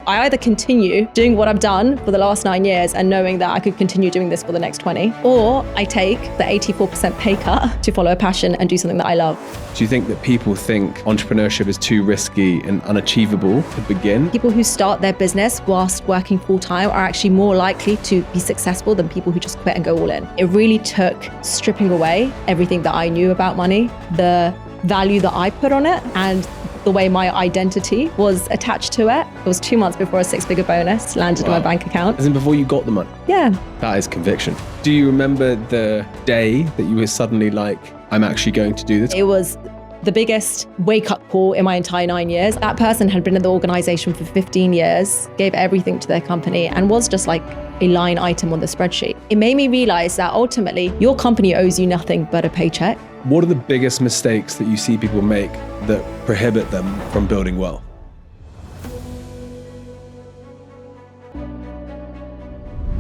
I either continue doing what I've done for the last 9 years and knowing that I could continue doing this for the next 20, or I take the 84% pay cut to follow a passion and do something that I love. Do you think that people think entrepreneurship is too risky and unachievable to begin? People who start their business whilst working full-time are actually more likely to be successful than people who just quit and go all in. It really took stripping away everything that I knew about money, the value that I put on it, and the way my identity was attached to it. It was 2 months before a 6-figure bonus landed in my bank account. As in before you got the money? Yeah. That is conviction. Do you remember the day that you were suddenly like, I'm actually going to do this? It was the biggest wake-up call in my entire 9 years. That person had been in the organization for 15 years, gave everything to their company, and was just like a line item on the spreadsheet. It made me realize that ultimately your company owes you nothing but a paycheck. What are the biggest mistakes that you see people make that prohibit them from building wealth?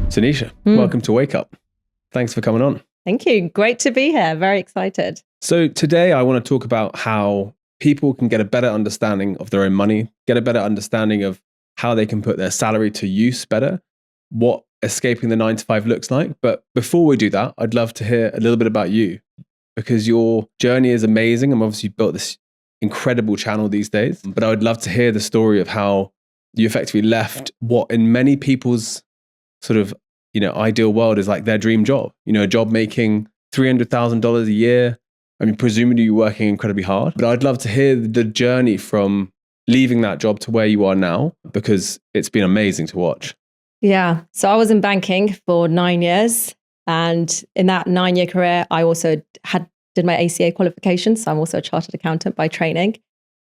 So Nischa, welcome to Wake Up. Thanks for coming on. Thank you. Great to be here. Very excited. So today I want to talk about how people can get a better understanding of their own money, get a better understanding of how they can put their salary to use better, what escaping the 9 to 5 looks like. But before we do that, I'd love to hear a little bit about you, because your journey is amazing. I'm obviously built this incredible channel these days, but I would love to hear the story of how you effectively left what in many people's sort of, ideal world is like their dream job, a job making $300,000 a year. I mean, presumably you're working incredibly hard, but I'd love to hear the journey from leaving that job to where you are now, because it's been amazing to watch. Yeah. So I was in banking for 9 years. And in that 9-year career, I also did my ACA qualification. So I'm also a chartered accountant by training.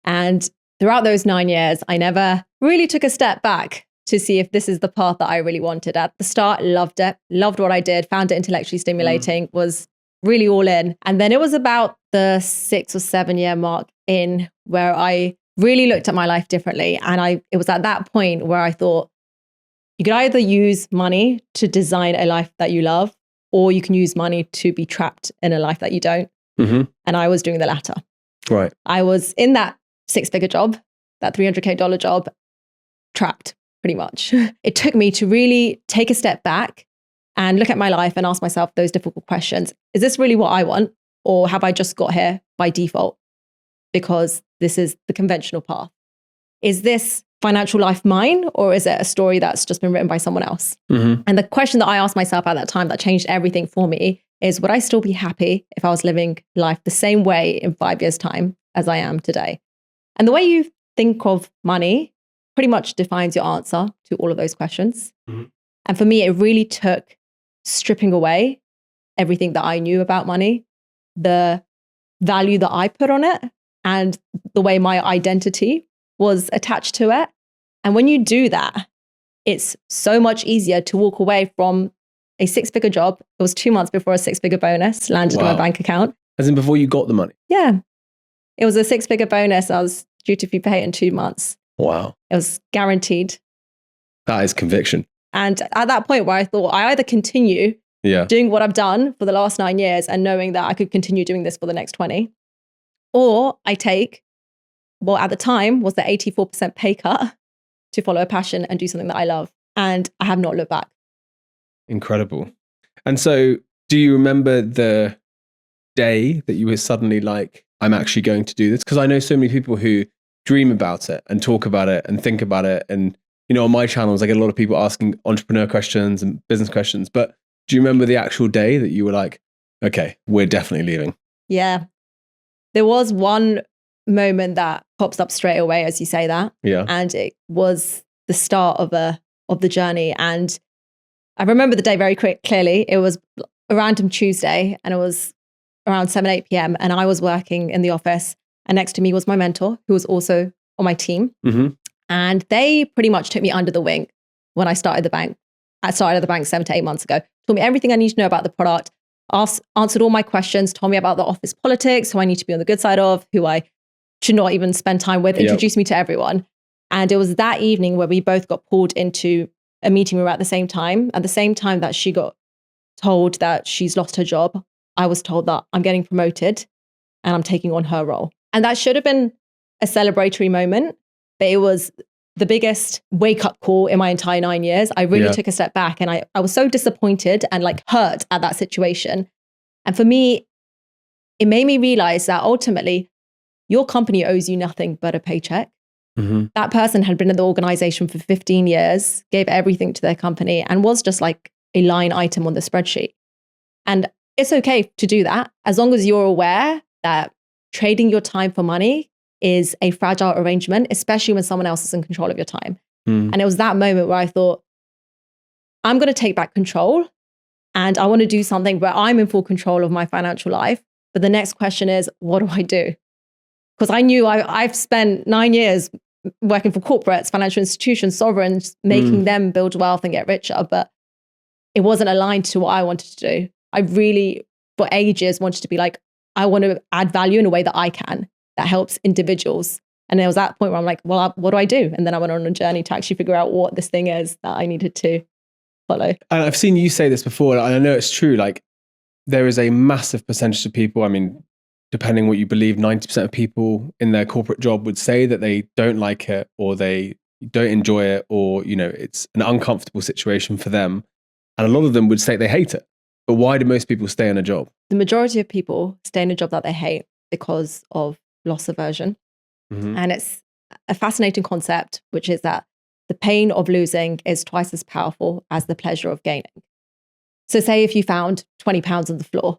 And throughout those 9 years, I never really took a step back to see if this is the path that I really wanted. At the start, loved it, loved what I did, found it intellectually stimulating, was really all in. And then it was about the 6 or 7 year mark in where I really looked at my life differently. And it was at that point where I thought, you could either use money to design a life that you love, or you can use money to be trapped in a life that you don't. Mm-hmm. And I was doing the latter. Right. I was in that 6-figure job, that $300K job, trapped pretty much. It took me to really take a step back and look at my life and ask myself those difficult questions. Is this really what I want? Or have I just got here by default because this is the conventional path? Is this financial life mine, or is it a story that's just been written by someone else? Mm-hmm. And the question that I asked myself at that time that changed everything for me is, would I still be happy if I was living life the same way in 5 years' time as I am today? And the way you think of money pretty much defines your answer to all of those questions. Mm-hmm. And for me, it really took stripping away everything that I knew about money, the value that I put on it, and the way my identity was attached to it. And when you do that, it's so much easier to walk away from a 6-figure job. It was 2 months before a 6-figure bonus landed in my bank account. As in before you got the money? Yeah. It was a 6-figure bonus. I was due to be paid in 2 months. Wow. It was guaranteed. That is conviction. And at that point where I thought, I either continue doing what I've done for the last 9 years and knowing that I could continue doing this for the next 20, or I take what at the time was the 84% pay cut to follow a passion and do something that I love. And I have not looked back. Incredible. And so do you remember the day that you were suddenly like, I'm actually going to do this? Because I know so many people who dream about it and talk about it and think about it. And, on my channels, I get a lot of people asking entrepreneur questions and business questions. But do you remember the actual day that you were like, okay, we're definitely leaving? Yeah. There was one moment that pops up straight away as you say that. Yeah. And it was the start of the journey. And I remember the day very clearly. It was a random Tuesday and it was around 7, 8 p.m. And I was working in the office, and next to me was my mentor, who was also on my team. Mm-hmm. And they pretty much took me under the wing when I started the bank. I started at the bank 7 to 8 months ago. Told me everything I need to know about the product, answered all my questions, told me about the office politics, who I need to be on the good side of, who I should not even spend time with, introduced me to everyone. And it was that evening where we both got pulled into a meeting room at the same time. At the same time that she got told that she's lost her job, I was told that I'm getting promoted and I'm taking on her role. And that should have been a celebratory moment, but it was the biggest wake up call in my entire 9 years. I really took a step back and I was so disappointed and like hurt at that situation. And for me, it made me realize that ultimately your company owes you nothing but a paycheck. Mm-hmm. That person had been in the organization for 15 years, gave everything to their company and was just like a line item on the spreadsheet. And it's okay to do that as long as you're aware that trading your time for money is a fragile arrangement, especially when someone else is in control of your time. And it was that moment where I thought, I'm going to take back control and I want to do something where I'm in full control of my financial life. But the next question is, what do I do? Because I knew I've spent 9 years working for corporates, financial institutions, sovereigns, making them build wealth and get richer. But it wasn't aligned to what I wanted to do. I really, for ages, wanted to be like, I want to add value in a way that I can, that helps individuals. And there was that point where I'm like, well, what do I do? And then I went on a journey to actually figure out what this thing is that I needed to follow. And I've seen you say this before, and I know it's true. Like, there is a massive percentage of people, I mean, depending what you believe, 90% of people in their corporate job would say that they don't like it or they don't enjoy it, or, you know, it's an uncomfortable situation for them. And a lot of them would say they hate it. But why do most people stay in a job? The majority of people stay in a job that they hate because of loss aversion. And it's a fascinating concept, which is that the pain of losing is twice as powerful as the pleasure of gaining. So say if you found 20 pounds on the floor,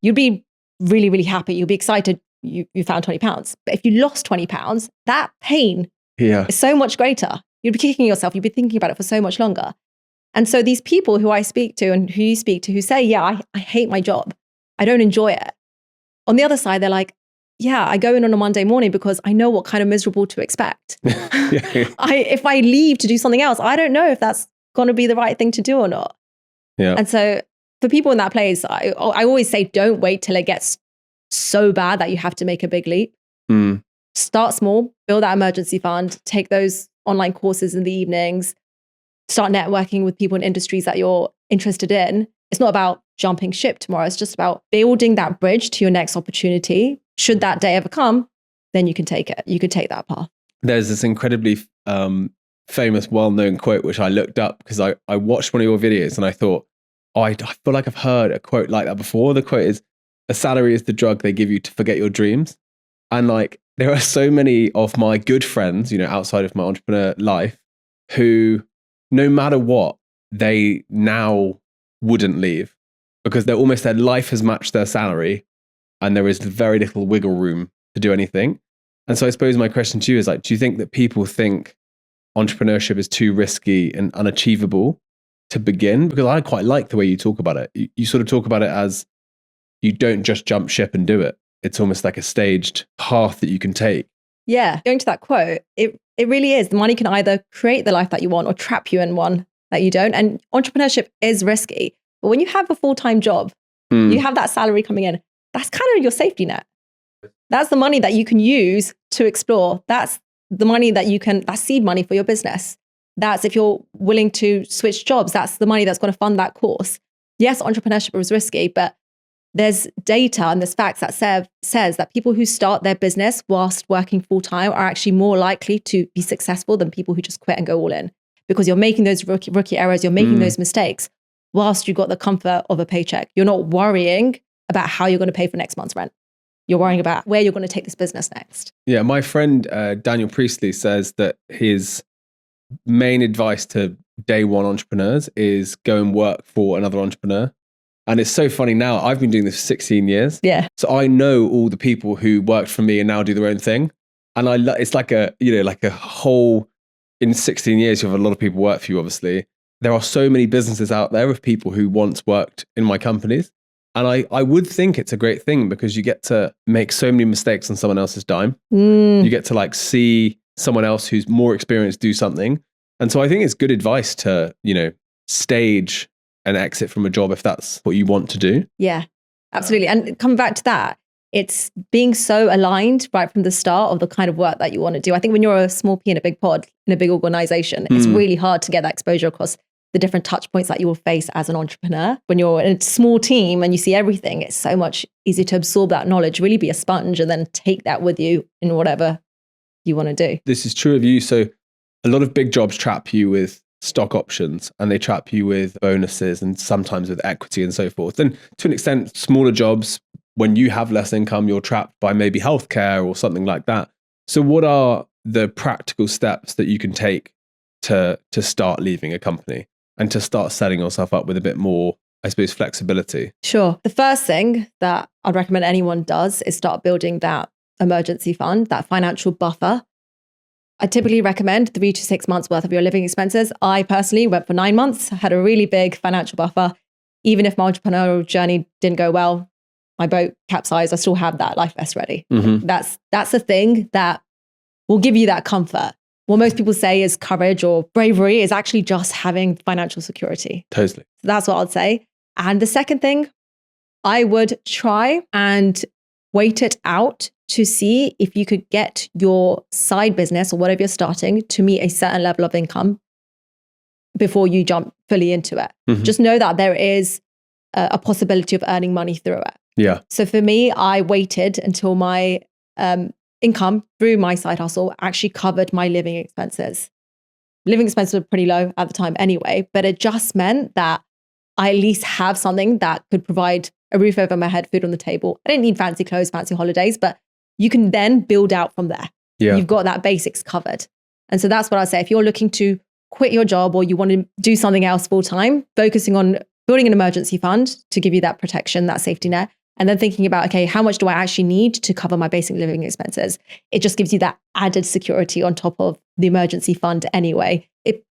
you'd be really, really happy. You'd be excited you found 20 pounds. But if you lost 20 pounds, that pain is so much greater. You'd be kicking yourself. You'd be thinking about it for so much longer. And so these people who I speak to and who you speak to who say, yeah, I hate my job. I don't enjoy it. On the other side, they're like, yeah, I go in on a Monday morning because I know what kind of miserable to expect. If I leave to do something else, I don't know if that's going to be the right thing to do or not. And so for people in that place, I always say, don't wait till it gets so bad that you have to make a big leap. Start small, build that emergency fund, take those online courses in the evenings, start networking with people in industries that you're interested in. It's not about jumping ship tomorrow. It's just about building that bridge to your next opportunity. Should that day ever come, then you can take it. You can take that path. There's this incredibly famous, well-known quote, which I looked up because I watched one of your videos and I thought, oh, I feel like I've heard a quote like that before. The quote is, a salary is the drug they give you to forget your dreams. And like, there are so many of my good friends, you know, outside of my entrepreneur life, who no matter what, they now wouldn't leave because they're almost, their life has matched their salary and there is very little wiggle room to do anything. And so I suppose my question to you is like, do you think that people think entrepreneurship is too risky and unachievable to begin? Because I quite like the way you talk about it. You sort of talk about it as you don't just jump ship and do it. It's almost like a staged path that you can take. Yeah, going to that quote, it really is. The money can either create the life that you want or trap you in one that you don't. And entrepreneurship is risky. But when you have a full-time job, you have that salary coming in, that's kind of your safety net. That's the money that you can use to explore. That's the money that you can, that's seed money for your business. That's if you're willing to switch jobs, that's the money that's going to fund that course. Yes, entrepreneurship is risky, but there's data and there's facts that says that people who start their business whilst working full-time are actually more likely to be successful than people who just quit and go all in. Because you're making those rookie errors, you're making those mistakes whilst you've got the comfort of a paycheck. You're not worrying about how you're going to pay for next month's rent. You're worrying about where you're going to take this business next. Yeah, my friend Daniel Priestley says that his main advice to day one entrepreneurs is go and work for another entrepreneur. And it's so funny now, I've been doing this for 16 years. Yeah. So I know all the people who worked for me and now do their own thing. And it's like a whole, in 16 years, you have a lot of people work for you, obviously. There are so many businesses out there of people who once worked in my companies. And I would think it's a great thing because you get to make so many mistakes on someone else's dime. You get to like see someone else who's more experienced do something. And so I think it's good advice to, you know, stage an exit from a job if that's what you want to do. Yeah, absolutely. And coming back to that, it's being so aligned right from the start of the kind of work that you want to do. I think when you're a small P in a big pod, in a big organization, it's really hard to get that exposure across the different touch points that you will face as an entrepreneur. When you're in a small team and you see everything, it's so much easier to absorb that knowledge, really be a sponge and then take that with you in whatever you want to do. This is true of you. So a lot of big jobs trap you with stock options, and they trap you with bonuses and sometimes with equity and so forth. And to an extent, smaller jobs, when you have less income, you're trapped by maybe healthcare or something like that. So what are the practical steps that you can take to start leaving a company and to start setting yourself up with a bit more, I suppose, flexibility? Sure. The first thing that I'd recommend anyone does is start building that emergency fund, that financial buffer. I typically recommend 3 to 6 months worth of your living expenses. I personally went for 9 months, had a really big financial buffer. Even if my entrepreneurial journey didn't go well, my boat capsized, I still have that life vest ready. Mm-hmm. That's a thing that will give you that comfort. What most people say is courage or bravery is actually just having financial security. Totally. So that's what I'd say. And the second thing, I would try and wait it out to see if you could get your side business or whatever you're starting to meet a certain level of income before you jump fully into it. Mm-hmm. Just know that there is a possibility of earning money through it. Yeah. So for me, I waited until my income through my side hustle actually covered my living expenses. Living expenses were pretty low at the time anyway, but it just meant that I at least have something that could provide a roof over my head, food on the table. I didn't need fancy clothes, fancy holidays, but you can then build out from there. Yeah. You've got that basics covered. And so that's what I say. If you're looking to quit your job or you want to do something else full time, focusing on building an emergency fund to give you that protection, that safety net, and then thinking about, okay, how much do I actually need to cover my basic living expenses? It just gives you that added security on top of the emergency fund anyway.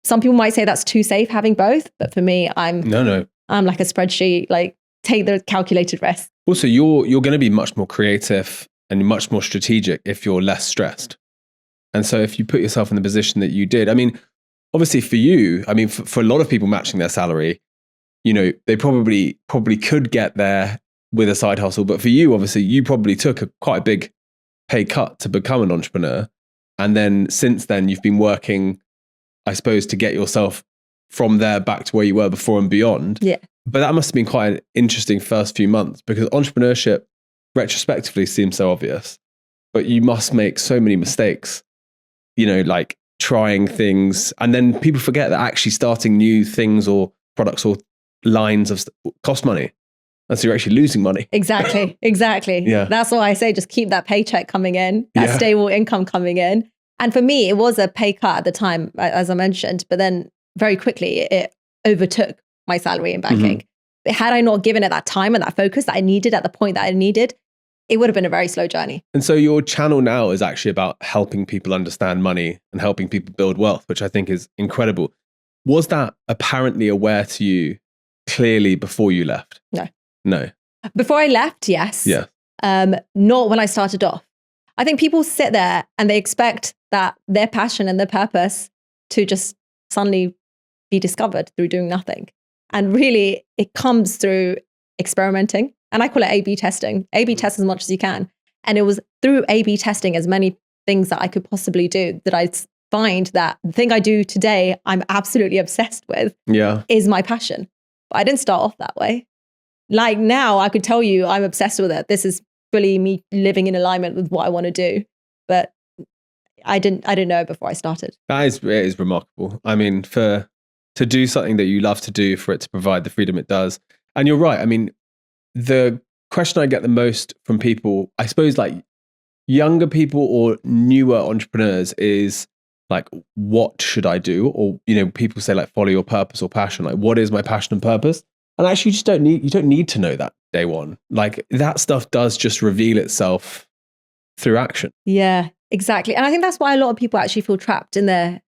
Some people might say that's too safe having both, but for me, I'm like a spreadsheet, like take the calculated risk. Also, you're going to be much more creative and much more strategic if you're less stressed. And so if you put yourself in the position that you did, I mean, obviously for you, I mean, for a lot of people matching their salary, you know, they probably could get there with a side hustle. But for you, obviously, you probably took quite a big pay cut to become an entrepreneur. And then since then, you've been working, I suppose, to get yourself from there back to where you were before and beyond. Yeah. But that must have been quite an interesting first few months, because entrepreneurship retrospectively seems so obvious, but you must make so many mistakes, you know, like trying things. And then people forget that actually starting new things or products or lines of cost money. And so you're actually losing money. Exactly. Yeah. That's why I say just keep that paycheck coming in, that stable income coming in. And for me, it was a pay cut at the time, as I mentioned, but then very quickly it overtook my salary in banking. Mm-hmm. Had I not given it that time and that focus that I needed at the point that I needed, it would have been a very slow journey. And so your channel now is actually about helping people understand money and helping people build wealth, which I think is incredible. Was that apparently aware to you clearly before you left? No. Before I left, yes. Yeah. Not when I started off. I think people sit there and they expect that their passion and their purpose to just suddenly be discovered through doing nothing. And really, it comes through experimenting. And I call it A/B testing. A/B test as much as you can. And it was through A/B testing as many things that I could possibly do that I find that the thing I do today, I'm absolutely obsessed with, is my passion. But I didn't start off that way. Like now, I could tell you I'm obsessed with it. This is fully me living in alignment with what I want to do. But I didn't know it before I started. It is remarkable. I mean, to do something that you love to do, for it to provide the freedom it does. And you're right. I mean, the question I get the most from people, I suppose like younger people or newer entrepreneurs, is like, what should I do? Or, you know, people say like, follow your purpose or passion. Like, what is my passion and purpose? And actually, you don't need to know that day one. Like that stuff does just reveal itself through action. Yeah, exactly. And I think that's why a lot of people actually feel trapped in their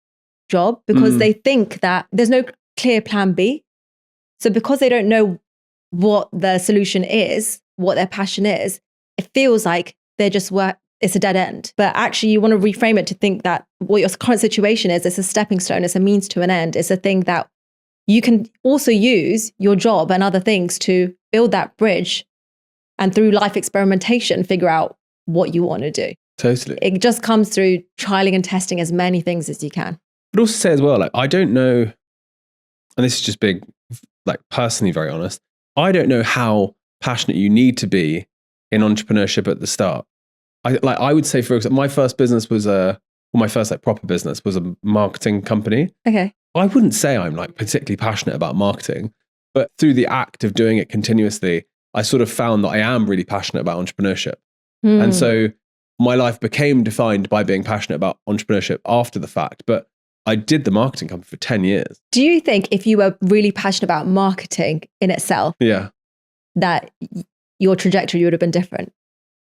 job, because they think that there's no clear plan B. So because they don't know what the solution is, what their passion is, it feels like they're just it's a dead end. But actually, you want to reframe it to think that what your current situation is, it's a stepping stone, it's a means to an end. It's a thing that you can also use your job and other things to build that bridge, and through life experimentation, figure out what you want to do. Totally. It just comes through trialing and testing as many things as you can. But also say as well, like, I don't know, and this is just being like personally very honest, I don't know how passionate you need to be in entrepreneurship at the start. I would say, for example, my first business was a my first like proper business was a marketing company. Okay. I wouldn't say I'm like particularly passionate about marketing, but through the act of doing it continuously, I sort of found that I am really passionate about entrepreneurship. And so my life became defined by being passionate about entrepreneurship after the fact. But I did the marketing company for 10 years. Do you think if you were really passionate about marketing in itself, that your trajectory would have been different?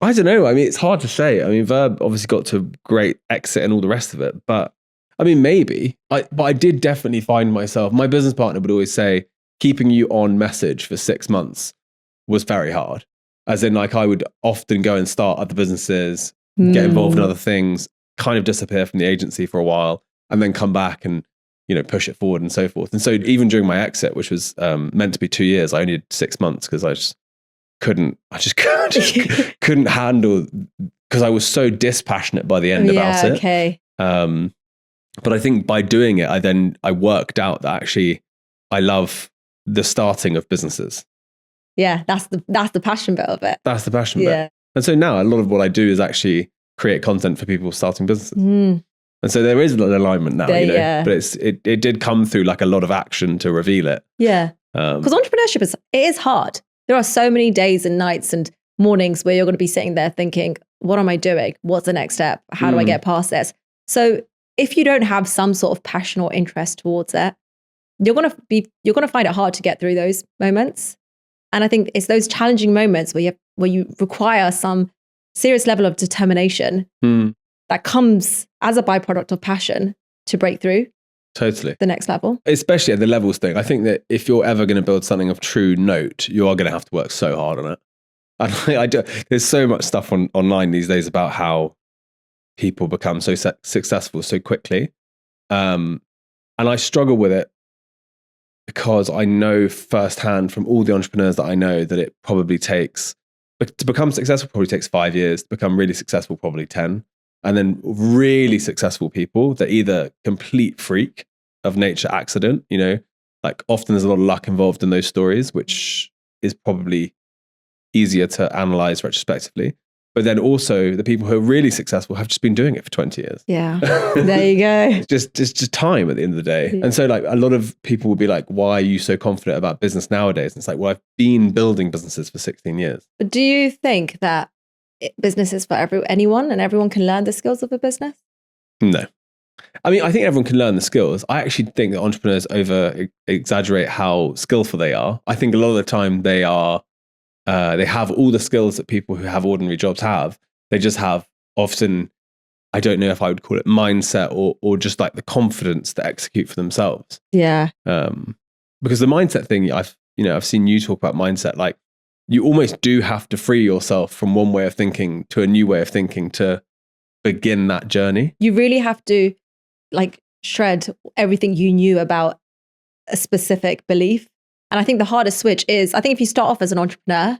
I don't know. I mean, it's hard to say. I mean, Verb obviously got to great exit and all the rest of it. But I mean, maybe. But I did definitely find myself, my business partner would always say, keeping you on message for 6 months was very hard. As in, like, I would often go and start other businesses, get involved in other things, kind of disappear from the agency for a while, and then come back and, you know, push it forward and so forth. And so even during my exit, which was meant to be 2 years, I only did 6 months because I just couldn't handle, because I was so dispassionate by the end about it. Okay. But I think by doing it, I worked out that actually I love the starting of businesses. Yeah, that's the passion bit of it. That's the passion bit. And so now a lot of what I do is actually create content for people starting businesses. And so there is an alignment now, you know, but it did come through like a lot of action to reveal it. Yeah. Because entrepreneurship is hard. There are so many days and nights and mornings where you're going to be sitting there thinking, what am I doing? What's the next step? How do I get past this? So if you don't have some sort of passion or interest towards it, you're going to find it hard to get through those moments. And I think it's those challenging moments where you require some serious level of determination that comes as a byproduct of passion to break through. Totally. The next level. Especially at the levels thing. I think that if you're ever going to build something of true note, you are going to have to work so hard on it. And there's so much stuff online these days about how people become so successful so quickly. And I struggle with it because I know firsthand from all the entrepreneurs that I know that it probably takes, to become successful probably takes 5 years, to become really successful probably 10. And then really successful people, they're either complete freak of nature accident, you know, like often there's a lot of luck involved in those stories, which is probably easier to analyze retrospectively. But then also the people who are really successful have just been doing it for 20 years. Yeah, there you go. It's just time at the end of the day. And so like a lot of people will be like, why are you so confident about business nowadays? And it's like, well, I've been building businesses for 16 years. But do you think that business is for anyone and everyone can learn the skills of a business? No. I mean, I think everyone can learn the skills. I actually think that entrepreneurs over exaggerate how skillful they are. I think a lot of the time they have all the skills that people who have ordinary jobs have. They just have often, I don't know if I would call it mindset or just like the confidence to execute for themselves. Yeah. Because the mindset thing, I've seen you talk about mindset, like you almost do have to free yourself from one way of thinking to a new way of thinking to begin that journey. You really have to like shred everything you knew about a specific belief. And I think the hardest switch is, I think if you start off as an entrepreneur,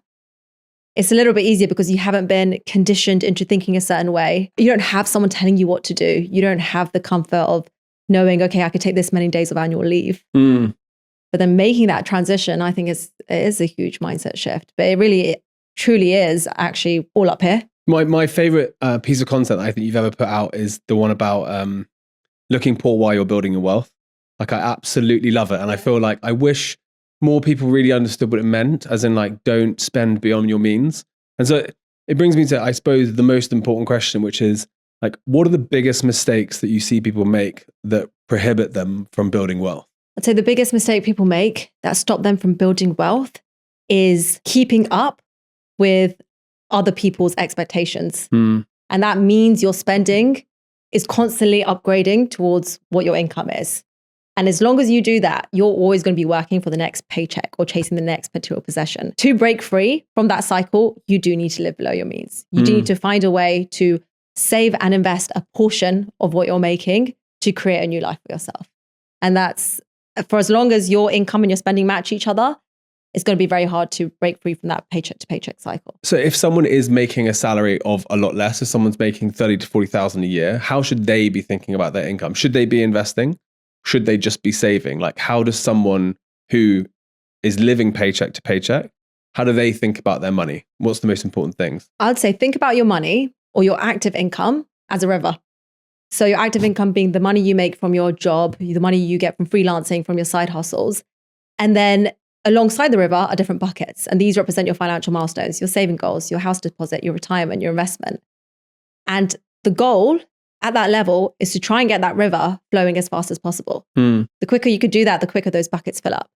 it's a little bit easier because you haven't been conditioned into thinking a certain way. You don't have someone telling you what to do. You don't have the comfort of knowing, okay, I could take this many days of annual leave. But then making that transition, I think it is a huge mindset shift. But it truly is actually all up here. My favorite piece of content I think you've ever put out is the one about looking poor while you're building your wealth. Like I absolutely love it. And I feel like I wish more people really understood what it meant, as in like, don't spend beyond your means. And so it brings me to, I suppose, the most important question, which is like, what are the biggest mistakes that you see people make that prohibit them from building wealth? I'd say the biggest mistake people make that stop them from building wealth is keeping up with other people's expectations. And that means your spending is constantly upgrading towards what your income is. And as long as you do that, you're always going to be working for the next paycheck or chasing the next material possession. To break free from that cycle, you do need to live below your means. You do need to find a way to save and invest a portion of what you're making to create a new life for yourself. And that's, for as long as your income and your spending match each other, it's going to be very hard to break free from that paycheck to paycheck cycle. So if someone is making a salary of a lot less, if someone's making 30 to 40,000 a year, how should they be thinking about their income? Should they be investing? Should they just be saving? Like, how does someone who is living paycheck to paycheck, how do they think about their money? What's the most important things? I'd say think about your money or your active income as a river. So your active income being the money you make from your job, the money you get from freelancing, from your side hustles. And then alongside the river are different buckets. And these represent your financial milestones, your saving goals, your house deposit, your retirement, your investment. And the goal at that level is to try and get that river flowing as fast as possible. The quicker you could do that, the quicker those buckets fill up.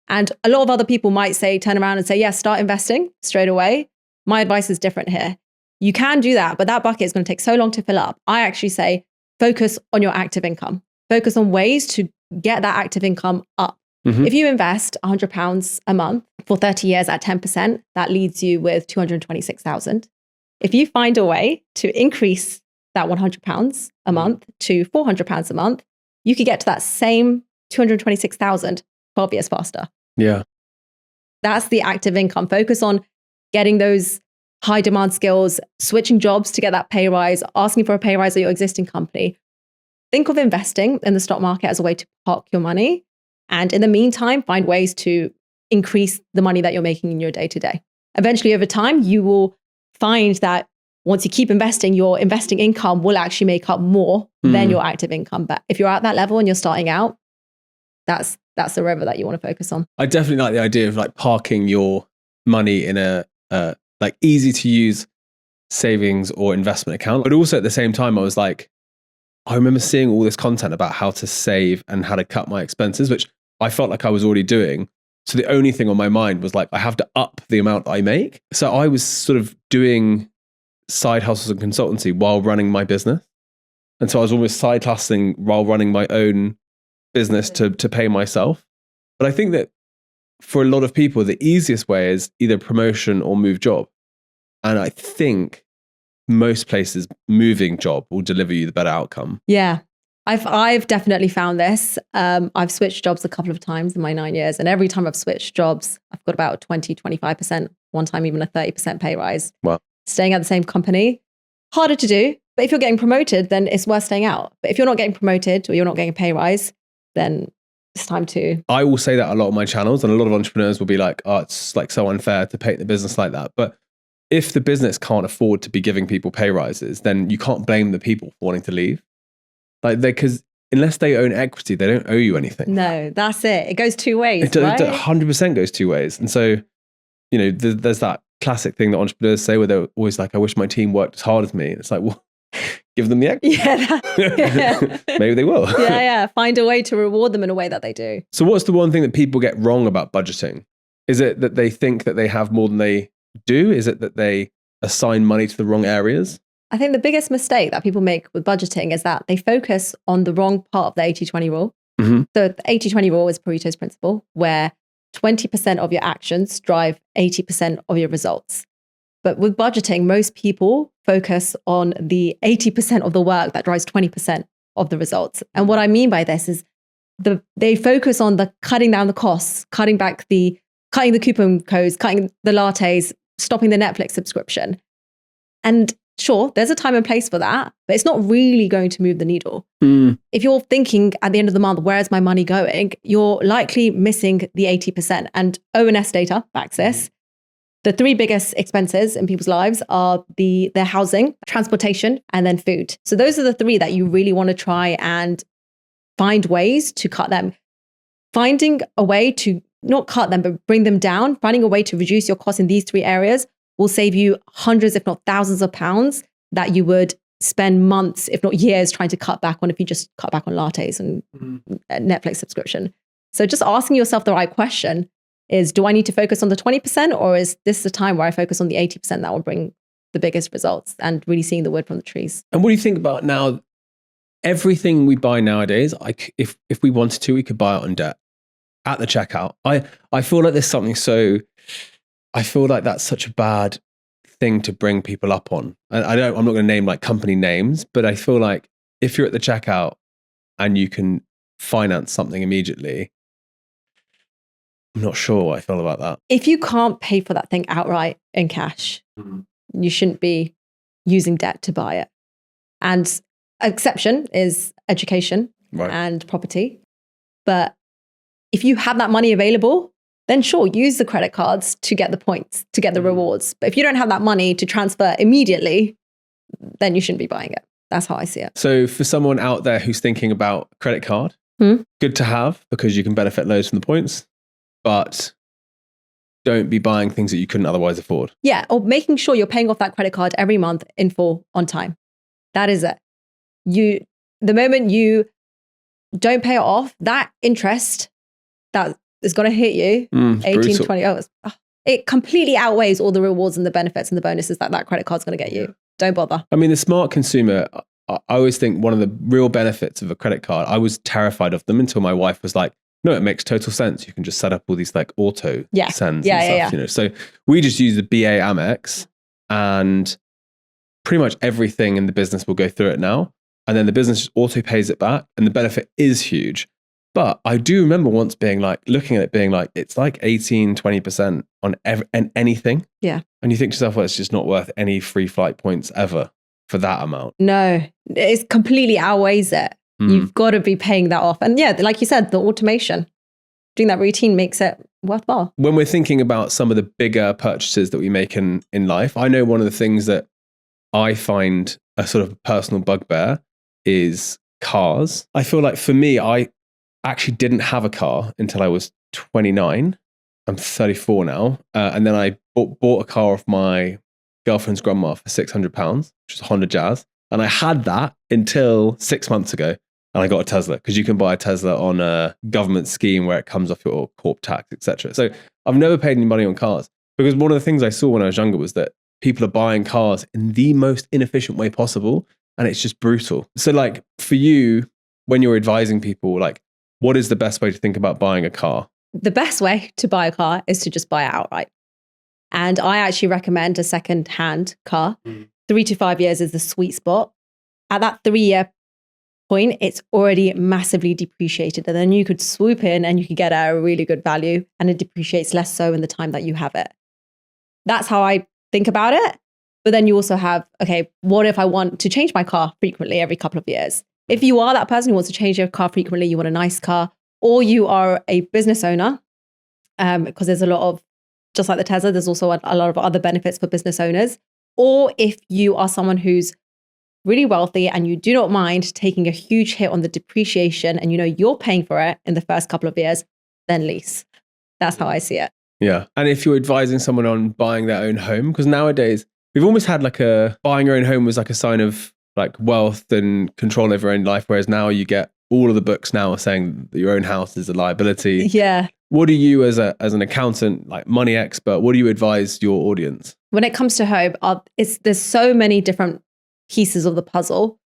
And a lot of other people might turn around and say, yes, start investing straight away. My advice is different here. You can do that, but that bucket is going to take so long to fill up. I actually say, focus on your active income. Focus on ways to get that active income up. If you invest £100 a month for 30 years at 10%, that leaves you with 226,000. If you find a way to increase that £100 a month to £400 a month, you could get to that same 226,000 12 years faster. Yeah. That's the active income. Focus on getting those high demand skills, switching jobs to get that pay rise, asking for a pay rise at your existing company. Think of investing in the stock market as a way to park your money. And in the meantime, find ways to increase the money that you're making in your day to day. Eventually, over time, you will find that once you keep investing, your investing income will actually make up more than your active income. But if you're at that level and you're starting out, that's the river that you want to focus on. I definitely like the idea of like parking your money in a like easy to use savings or investment account. But also at the same time, I remember seeing all this content about how to save and how to cut my expenses, which I felt like I was already doing. So the only thing on my mind was like, I have to up the amount I make. So I was sort of doing side hustles and consultancy while running my business. And so I was almost side hustling while running my own business to pay myself. But I think that for a lot of people, the easiest way is either promotion or move job. And I think most places moving job will deliver you the better outcome. Yeah. I've definitely found this. I've switched jobs a couple of times in my 9 years. And every time I've switched jobs, I've got about 20, 25%, one time even a 30% pay rise. Wow. Staying at the same company, harder to do. But if you're getting promoted, then it's worth staying out. But if you're not getting promoted or you're not getting a pay rise, then it's time to... I will say that a lot on my channels, and a lot of entrepreneurs will be like, oh, it's like so unfair to paint the business like that. But if the business can't afford to be giving people pay rises, then you can't blame the people for wanting to leave. Like, because unless they own equity, they don't owe you anything. No, that's it. It goes two ways, It right? 100% goes two ways. And so, there's that classic thing that entrepreneurs say where they're always like, I wish my team worked as hard as me. And it's like, well, give them the equity. Yeah. Maybe they will. Yeah. Find a way to reward them in a way that they do. So what's the one thing that people get wrong about budgeting? Is it that they think that they have more than they do? Is it that they assign money to the wrong areas? I think the biggest mistake that people make with budgeting is that they focus on the wrong part of the 80-20 rule. So the 80-20 rule is Pareto's principle, where 20% of your actions drive 80% of your results. But with budgeting, most people focus on the 80% of the work that drives 20% of the results. And what I mean by this is they focus on the cutting down the costs, cutting the coupon codes, cutting the lattes, stopping the Netflix subscription. And sure, there's a time and place for that, but it's not really going to move the needle. If you're thinking at the end of the month, where is my money going? You're likely missing the 80%. And ONS data backs this. The three biggest expenses in people's lives are their housing, transportation, and then food. So those are the three that you really want to try and find ways to cut them. Finding a way to not cut them, but bring them down, finding a way to reduce your costs in these three areas will save you hundreds, if not thousands of pounds that you would spend months, if not years, trying to cut back on if you just cut back on lattes and Netflix subscription. So just asking yourself the right question is, do I need to focus on the 20%, or is this the time where I focus on the 80% that will bring the biggest results, and really seeing the wood from the trees? And what do you think about now? Everything we buy nowadays, if we wanted to, we could buy it on debt at the checkout. I feel like there's something I feel like that's such a bad thing to bring people up on. I'm not going to name like company names, but I feel like if you're at the checkout and you can finance something immediately, I'm not sure what I feel about that. If you can't pay for that thing outright in cash, you shouldn't be using debt to buy it. And exception is education and property. But if you have that money available, then sure, use the credit cards to get the points, to get the rewards. But if you don't have that money to transfer immediately, then you shouldn't be buying it. That's how I see it. So for someone out there who's thinking about credit card, good to have because you can benefit loads from the points, but don't be buying things that you couldn't otherwise afford. Yeah, or making sure you're paying off that credit card every month in full on time. That is it. The moment you don't pay it off, that interest that is going to hit you, 18, brutal. 20 hours, it completely outweighs all the rewards and the benefits and the bonuses that credit card's going to get you. Don't bother. I mean, the smart consumer, I always think one of the real benefits of a credit card, I was terrified of them until my wife was like, no, it makes total sense. You can just set up all these like auto sends and stuff, you know. So we just use the BA Amex and pretty much everything in the business will go through it now. And then the business just auto pays it back and the benefit is huge. But I do remember once being like, looking at it being like, it's like 18, 20% on anything. Yeah. And you think to yourself, well, it's just not worth any free flight points ever for that amount. No, it completely outweighs it. You've got to be paying that off. And yeah, like you said, the automation, doing that routine makes it worthwhile. When we're thinking about some of the bigger purchases that we make in life, I know one of the things that I find a sort of personal bugbear is cars. I feel like for me, I actually didn't have a car until I was 29. I'm 34 now. And then I bought a car off my girlfriend's grandma for £600, which is a Honda Jazz. And I had that until 6 months ago. And I got a Tesla because you can buy a Tesla on a government scheme where it comes off your corp tax, etc. So I've never paid any money on cars because one of the things I saw when I was younger was that people are buying cars in the most inefficient way possible. And it's just brutal. So like for you, when you're advising people, like what is the best way to think about buying a car? The best way to buy a car is to just buy it outright. And I actually recommend a second-hand car. 3 to 5 years is the sweet spot. At that 3-year point, it's already massively depreciated. And then you could swoop in and you could get a really good value and it depreciates less so in the time that you have it. That's how I think about it. But then you also have, okay, what if I want to change my car frequently every couple of years? If you are that person who wants to change your car frequently, you want a nice car, or you are a business owner, because there's a lot of, just like the Tesla, there's also a lot of other benefits for business owners. Or if you are someone who's really wealthy and you do not mind taking a huge hit on the depreciation and you know you're paying for it in the first couple of years, then lease. That's how I see it. Yeah. And if you're advising someone on buying their own home, because nowadays we've almost had like buying your own home was like a sign of like wealth and control over your own life. Whereas now you get all of the books now are saying that your own house is a liability. Yeah. What do you as an accountant, like money expert, what do you advise your audience? When it comes to home, there's so many different pieces of the puzzle.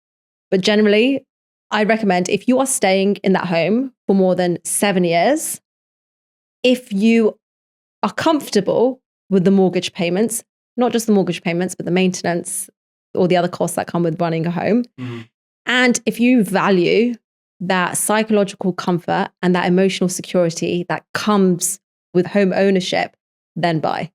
But generally, I recommend if you are staying in that home for more than 7 years, if you are comfortable with the mortgage payments, not just the mortgage payments, but the maintenance, all the other costs that come with running a home. And if you value that psychological comfort and that emotional security that comes with home ownership, then buy.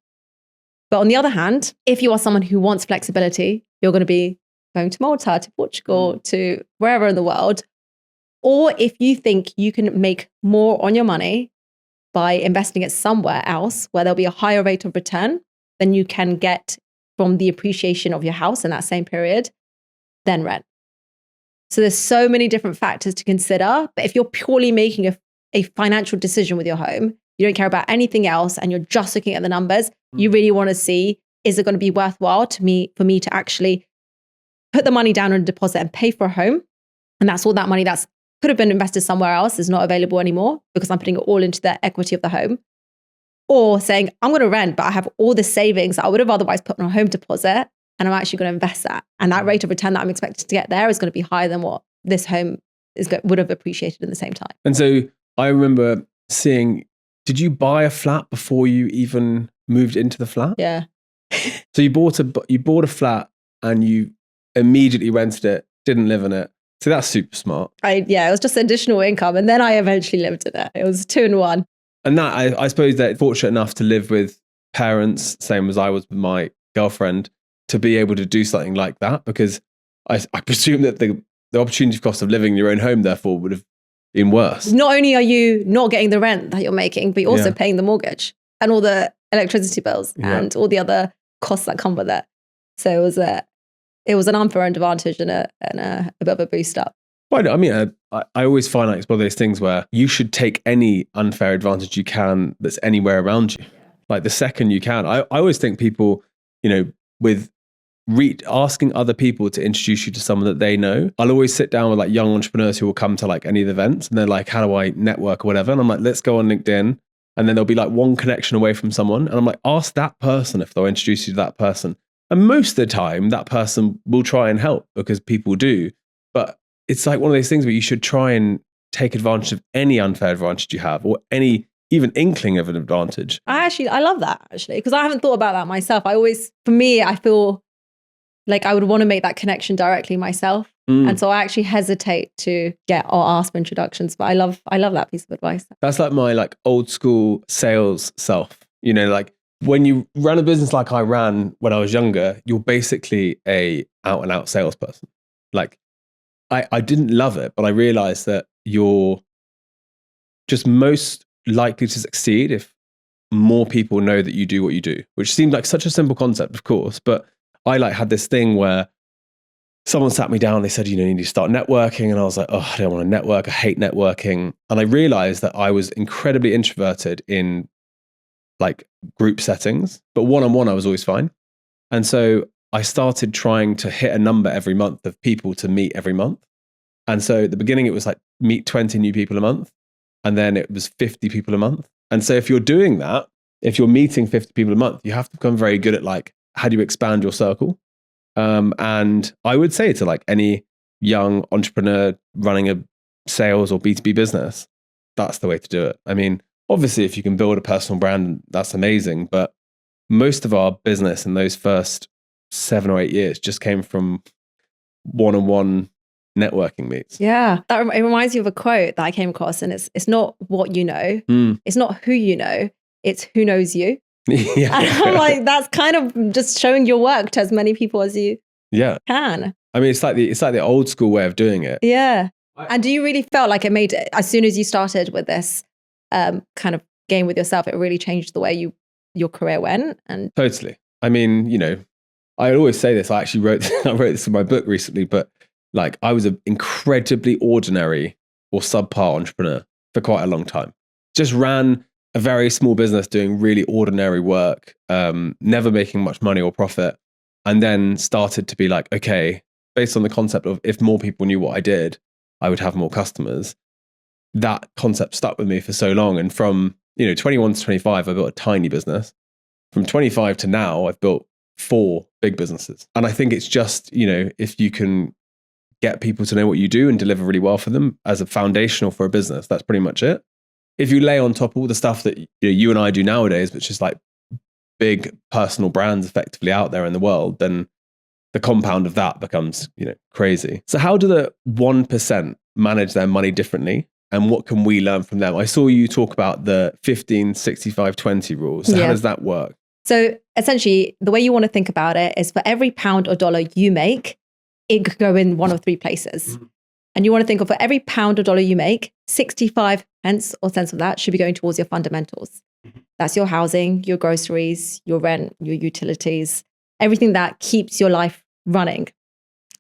But on the other hand, if you are someone who wants flexibility, you're going to be going to Malta, to Portugal, to wherever in the world. Or if you think you can make more on your money by investing it somewhere else where there'll be a higher rate of return than you can get from the appreciation of your house in that same period, then rent. So there's so many different factors to consider. But if you're purely making a financial decision with your home, you don't care about anything else and you're just looking at the numbers, you really want to see, is it going to be worthwhile for me to actually put the money down on a deposit and pay for a home? And that's all that money that's could have been invested somewhere else is not available anymore because I'm putting it all into the equity of the home. Or saying, I'm going to rent, but I have all the savings that I would have otherwise put on a home deposit and I'm actually going to invest that. And that rate of return that I'm expected to get there is going to be higher than what this home would have appreciated in the same time. And so I remember seeing, did you buy a flat before you even moved into the flat? Yeah. So you bought a flat and you immediately rented it, didn't live in it. So that's super smart. It was just additional income. And then I eventually lived in it. It was 2 in 1. And that, I suppose that fortunate enough to live with parents, same as I was with my girlfriend, to be able to do something like that, because I presume that the opportunity cost of living in your own home, therefore, would have been worse. Not only are you not getting the rent that you're making, but you're also paying the mortgage and all the electricity bills and all the other costs that come with it. So it was it was an unfair advantage and a bit of a boost up. Well, I mean, I always find like it's one of those things where you should take any unfair advantage you can that's anywhere around you. Like the second you can. I always think people, with asking other people to introduce you to someone that they know. I'll always sit down with like young entrepreneurs who will come to like any of the events and they're like, how do I network or whatever? And I'm like, let's go on LinkedIn. And then there'll be like one connection away from someone. And I'm like, ask that person if they'll introduce you to that person. And most of the time that person will try and help because people do. But it's like one of those things where you should try and take advantage of any unfair advantage you have or any even inkling of an advantage. I love that actually, because I haven't thought about that myself. For me, I feel like I would want to make that connection directly myself. And so I actually hesitate to get or ask for introductions, but I love that piece of advice. That's like my like old school sales self, like when you run a business like I ran when I was younger, you're basically a out and out salesperson. Like I didn't love it, but I realized that you're just most likely to succeed if more people know that you do what you do, which seemed like such a simple concept, of course, but I like had this thing where someone sat me down, they said, you need to start networking. And I was like, oh, I don't want to network. I hate networking. And I realized that I was incredibly introverted in like group settings, but one-on-one, I was always fine. And so I started trying to hit a number every month of people to meet every month. And so at the beginning, it was like meet 20 new people a month. And then it was 50 people a month. And so if you're doing that, if you're meeting 50 people a month, you have to become very good at like, how do you expand your circle? And I would say to like any young entrepreneur running a sales or B2B business, that's the way to do it. I mean, obviously, if you can build a personal brand, that's amazing. But most of our business in those first 7 or 8 years just came from one-on-one networking meets. Yeah, it reminds me of a quote that I came across, and it's not what you know, it's not who you know, it's who knows you. Yeah. And I'm like, that's kind of just showing your work to as many people as you can. I mean, it's like the old school way of doing it. Yeah. And do you really felt like it made, as soon as you started with this kind of game with yourself, it really changed the way your career went? And totally. I mean, I always say this. I actually wrote this in my book recently, but like I was an incredibly ordinary or subpar entrepreneur for quite a long time. Just ran a very small business doing really ordinary work, never making much money or profit, and then started to be like, okay, based on the concept of if more people knew what I did, I would have more customers. That concept stuck with me for so long. And from 21 to 25, I built a tiny business. From 25 to now, I've built 4 big businesses. And I think it's just, if you can get people to know what you do and deliver really well for them as a foundational for a business, that's pretty much it. If you lay on top all the stuff that you and I do nowadays, which is like big personal brands effectively out there in the world, then the compound of that becomes, crazy. So how do the 1% manage their money differently? And what can we learn from them? I saw you talk about the 15, 65, 20 rule. So how does that work? So essentially, the way you want to think about it is for every pound or dollar you make, it could go in one of 3 places. And you want to think of for every pound or dollar you make, 65 pence or cents of that should be going towards your fundamentals. That's your housing, your groceries, your rent, your utilities, everything that keeps your life running.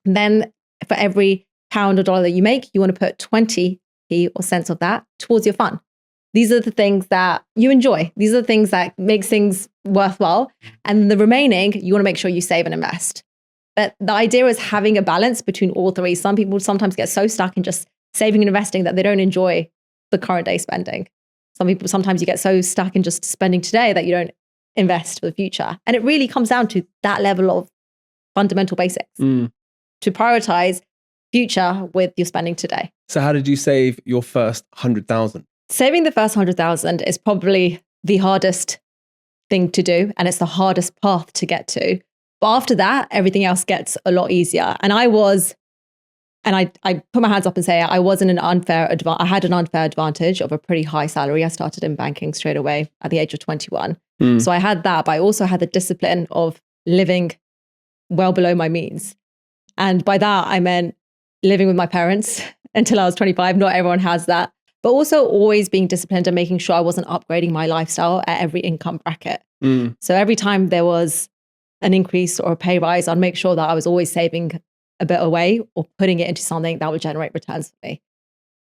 And then for every pound or dollar that you make, you want to put 20p or cents of that towards your fun. These are the things that you enjoy. These are the things that makes things worthwhile. And the remaining, you want to make sure you save and invest. But the idea is having a balance between all 3. Some people sometimes get so stuck in just saving and investing that they don't enjoy the current day spending. Sometimes you get so stuck in just spending today that you don't invest for the future. And it really comes down to that level of fundamental basics to prioritize future with your spending today. So how did you save your first 100,000? Saving the first 100,000 is probably the hardest thing to do. And it's the hardest path to get to. But after that, everything else gets a lot easier. And I put my hands up and say I wasn't I had an unfair advantage of a pretty high salary. I started in banking straight away at the age of 21. So I had that, but I also had the discipline of living well below my means. And by that, I meant living with my parents until I was 25. Not everyone has that. But also always being disciplined and making sure I wasn't upgrading my lifestyle at every income bracket. So every time there was an increase or a pay rise, I'd make sure that I was always saving a bit away or putting it into something that would generate returns for me.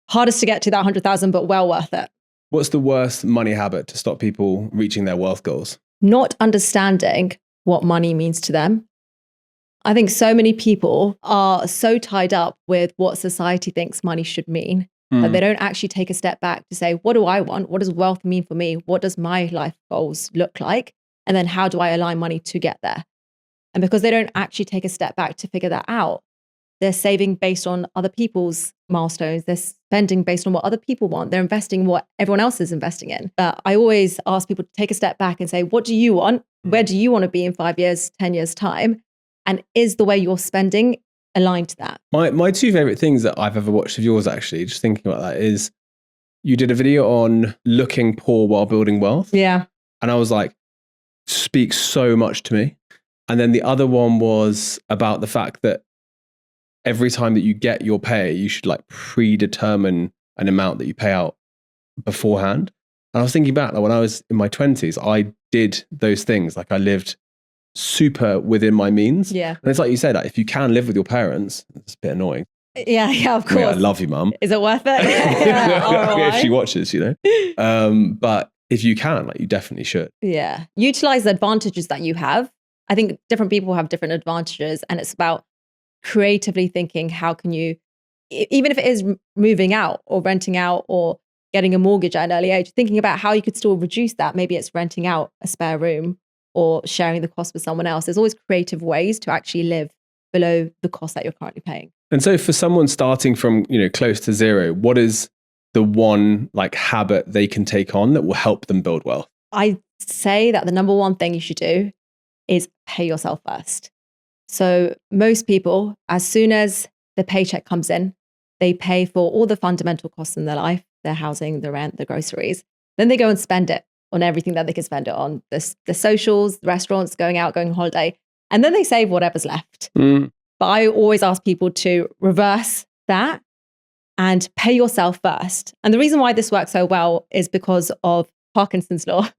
Hardest to get to that 100,000, but well worth it. What's the worst money habit to stop people reaching their wealth goals? Not understanding what money means to them. I think so many people are so tied up with what society thinks money should mean that they don't actually take a step back to say, what do I want? What does wealth mean for me? What does my life goals look like? And then how do I align money to get there? And because they don't actually take a step back to figure that out, they're saving based on other people's milestones. They're spending based on what other people want. They're investing what everyone else is investing in. But I always ask people to take a step back and say, what do you want? Where do you want to be in 5 years, 10 years' time? And is the way you're spending aligned to that? My two favorite things that I've ever watched of yours, actually, just thinking about that, is you did a video on looking poor while building wealth. Yeah. And I was like, speaks so much to me. And then the other one was about the fact that every time that you get your pay, you should like predetermine an amount that you pay out beforehand. And I was thinking back, like when I was in my 20s, I did those things. Like I lived super within my means. Yeah. And it's like you said, like, if you can live with your parents, it's a bit annoying. Yeah, of course. I love you, mum. Is it worth it? Yeah, if she watches, you know. But if you can, like, you definitely should. Yeah. Utilize the advantages that you have. I think different people have different advantages, and it's about creatively thinking, how can you, even if it is moving out or renting out or getting a mortgage at an early age, thinking about how you could still reduce that. Maybe it's renting out a spare room or sharing the cost with someone else. There's always creative ways to actually live below the cost that you're currently paying. And so for someone starting from, you know, close to zero, what is the one like habit they can take on that will help them build wealth? I say that the number one thing you should do is pay yourself first. So most people, as soon as the paycheck comes in, they pay for all the fundamental costs in their life, their housing, the rent, the groceries. Then they go and spend it on everything that they can spend it on, the socials, the restaurants, going out, going on holiday. And then they save whatever's left. But I always ask people to reverse that and pay yourself first. And the reason why this works so well is because of Parkinson's law.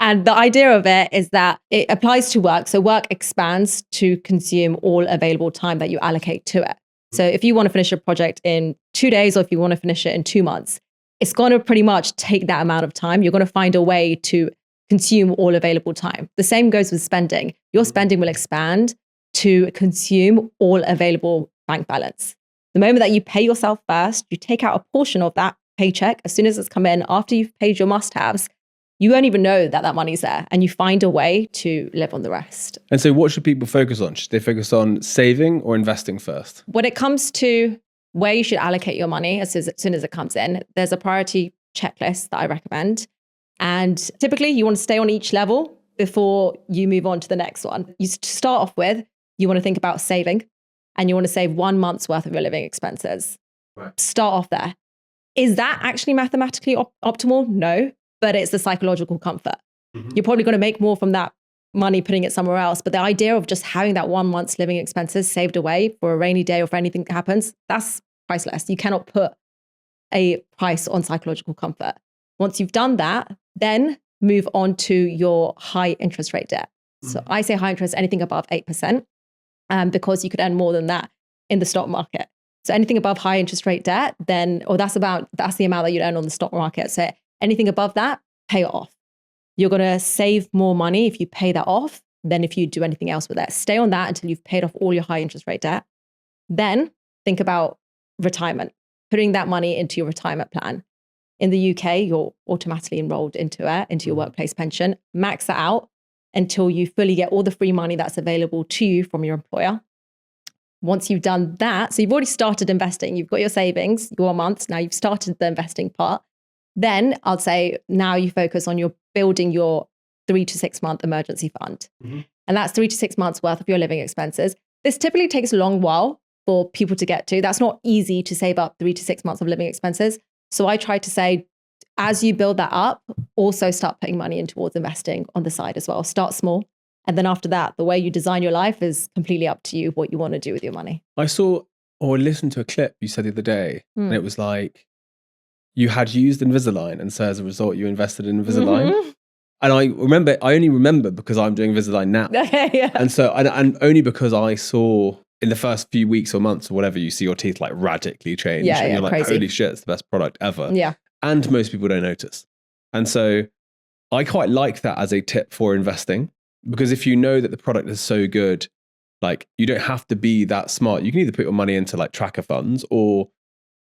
And the idea of it is that it applies to work. So work expands to consume all available time that you allocate to it. So if you want to finish a project in 2 days, or if you want to finish it in 2 months, it's going to pretty much take that amount of time. You're going to find a way to consume all available time. The same goes with spending. Your spending will expand to consume all available bank balance. The moment that you pay yourself first, you take out a portion of that paycheck as soon as it's come in, after you've paid your must-haves, you won't even know that that money's there, and you find a way to live on the rest. And so what should people focus on? Should they focus on saving or investing first? When it comes to where you should allocate your money as soon as it comes in, there's a priority checklist that I recommend. And typically you want to stay on each level before you move on to the next one. You start off with, you want to think about saving, and you want to save 1 month's worth of your living expenses. Right. Start off there. Is that actually mathematically optimal? No, but it's the psychological comfort. You're probably going to make more from that money putting it somewhere else. But the idea of just having that 1 month's living expenses saved away for a rainy day or for anything that happens, that's priceless. You cannot put a price on psychological comfort. Once you've done that, then move on to your high interest rate debt. So I say high interest, anything above 8%, because you could earn more than that in the stock market. So anything above high interest rate debt, then, or that's the amount that you earn on the stock market. So anything above that, pay it off. You're going to save more money if you pay that off than if you do anything else with it. Stay on that until you've paid off all your high interest rate debt. Then think about retirement, putting that money into your retirement plan. In the UK, you're automatically enrolled into your workplace pension. Max that out until you fully get all the free money that's available to you from your employer. Once you've done that, so you've already started investing, you've got your savings, your months, now you've started the investing part. Then I'll say now you focus on building your 3 to 6 month emergency fund. And that's 3 to 6 months worth of your living expenses. This typically takes a long while for people to get to. That's not easy to save up 3 to 6 months of living expenses. So I try to say, as you build that up, also start putting money in towards investing on the side as well. Start small. And then after that, the way you design your life is completely up to you, what you want to do with your money. I saw or listened to a clip you said the other day, and it was like, you had used Invisalign, and so as a result, you invested in Invisalign. And I only remember because I'm doing Invisalign now. Yeah. And so, and only because I saw in the first few weeks or months or whatever, you see your teeth like radically change. Yeah, and you're like, crazy. holy shit, it's the best product ever. Yeah. And most people don't notice. And so I quite like that as a tip for investing, because if you know that the product is so good, like you don't have to be that smart. You can either put your money into like tracker funds, or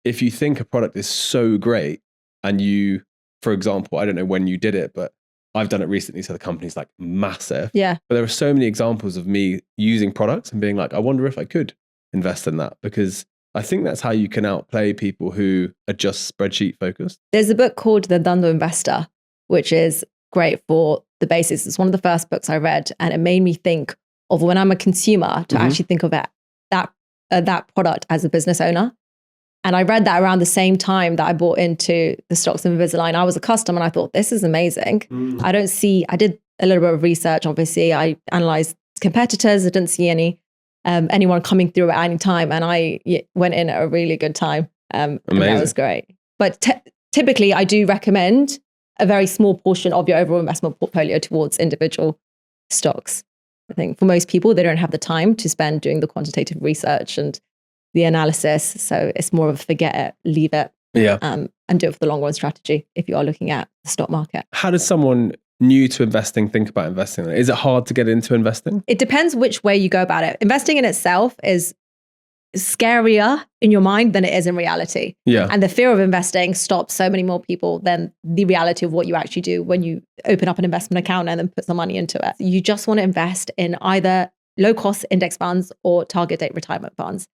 if you think a product is so great and you, for example, I don't know when you did it, but I've done it recently. So the company's like massive. Yeah. But there are so many examples of me using products and being like, I wonder if I could invest in that, because I think that's how you can outplay people who are just spreadsheet focused. There's a book called The Dundo Investor, which is great for the basics. It's one of the first books I read, and it made me think of when I'm a consumer to actually think of that product as a business owner. And I read that around the same time that I bought into the stocks of Invisalign. I was a customer and I thought, this is amazing. I did a little bit of research. Obviously, I analyzed competitors. I didn't see anyone coming through at any time. And I went in at a really good time. And that was great. But typically, I do recommend a very small portion of your overall investment portfolio towards individual stocks. I think for most people, they don't have the time to spend doing the quantitative research and the analysis. So it's more of a forget it, leave it, and do it for the long run strategy if you are looking at the stock market. How does someone new to investing think about investing? Is it hard to get into investing? It depends which way you go about it. Investing in itself is scarier in your mind than it is in reality. Yeah. And the fear of investing stops so many more people than the reality of what you actually do when you open up an investment account and then put some money into it. You just want to invest in either low cost index funds or target date retirement funds.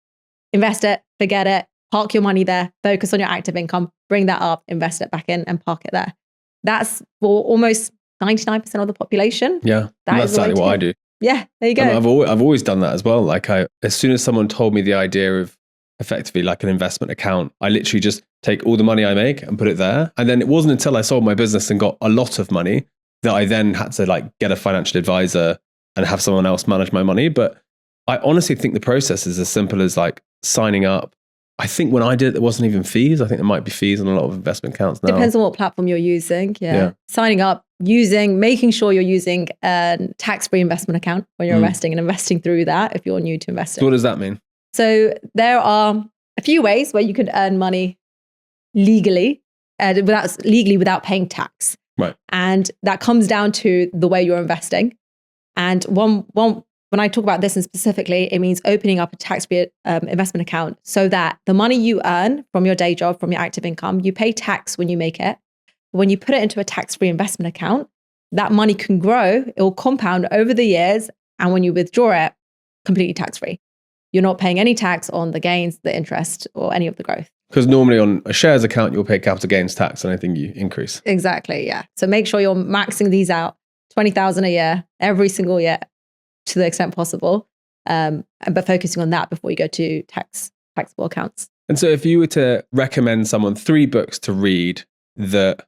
Invest it, forget it, park your money there, focus on your active income, bring that up, invest it back in and park it there. That's for almost 99% of the population. Yeah, that's exactly what I do. Yeah, there you go. I've always done that as well. Like as soon as someone told me the idea of effectively like an investment account, I literally just take all the money I make and put it there. And then it wasn't until I sold my business and got a lot of money that I then had to like get a financial advisor and have someone else manage my money. But I honestly think the process is as simple as like signing up. I think when I did it, there wasn't even fees. I think there might be fees on a lot of investment accounts now. Depends on what platform you're using. Yeah. Signing up, making sure you're using a tax-free investment account when you're investing and investing through that if you're new to investing. So what does that mean? So there are a few ways where you can earn money legally, without paying tax. Right. And that comes down to the way you're investing. And one when I talk about this and specifically, it means opening up a tax-free investment account so that the money you earn from your day job, from your active income, you pay tax when you make it. When you put it into a tax-free investment account, that money can grow, it will compound over the years. And when you withdraw it, completely tax-free. You're not paying any tax on the gains, the interest, or any of the growth. Because normally on a shares account, you'll pay capital gains tax on anything you increase. Exactly, yeah. So make sure you're maxing these out, 20,000 a year, every single year, to the extent possible, but focusing on that before you go to taxable accounts. And so if you were to recommend someone 3 books to read that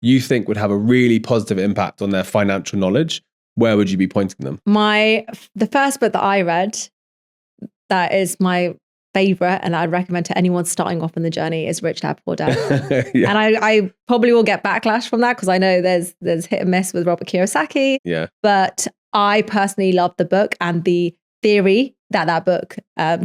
you think would have a really positive impact on their financial knowledge, where would you be pointing them? The first book that I read, that is my favorite, and I'd recommend to anyone starting off in the journey, is Rich Dad Poor Dad. And I probably will get backlash from that because I know there's hit and miss with Robert Kiyosaki. Yeah. But I personally love the book and the theory that book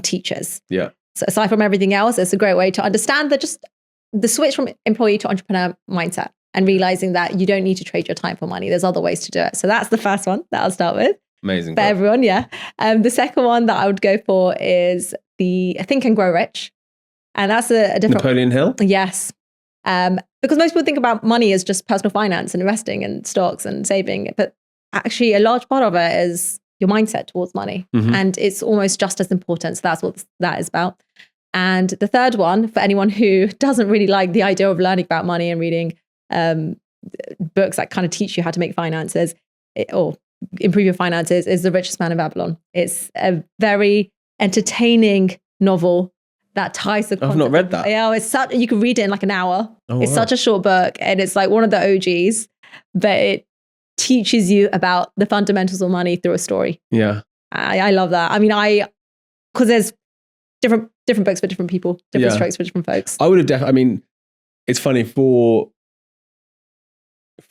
teaches. Yeah. So aside from everything else, it's a great way to understand the switch from employee to entrepreneur mindset and realizing that you don't need to trade your time for money. There's other ways to do it. So that's the first one that I'll start with. Amazing. For everyone, yeah. The second one that I would go for is the Think and Grow Rich. And that's a different... Napoleon Hill? Yes. Because most people think about money as just personal finance and investing and stocks and saving. But actually, a large part of it is your mindset towards money. Mm-hmm. And it's almost just as important. So that's what that is about. And the third one, for anyone who doesn't really like the idea of learning about money and reading books that kind of teach you how to make finances or improve your finances, is The Richest Man in Babylon. It's a very entertaining novel that ties the concept. I've not read that. Yeah, you can read it in like an hour. Oh, it's such a short book, and it's like one of the OGs, but it teaches you about the fundamentals of money through a story. Yeah. I love that. I mean, because there's different books for different people, different strokes for different folks. I would have definitely, I mean, it's funny for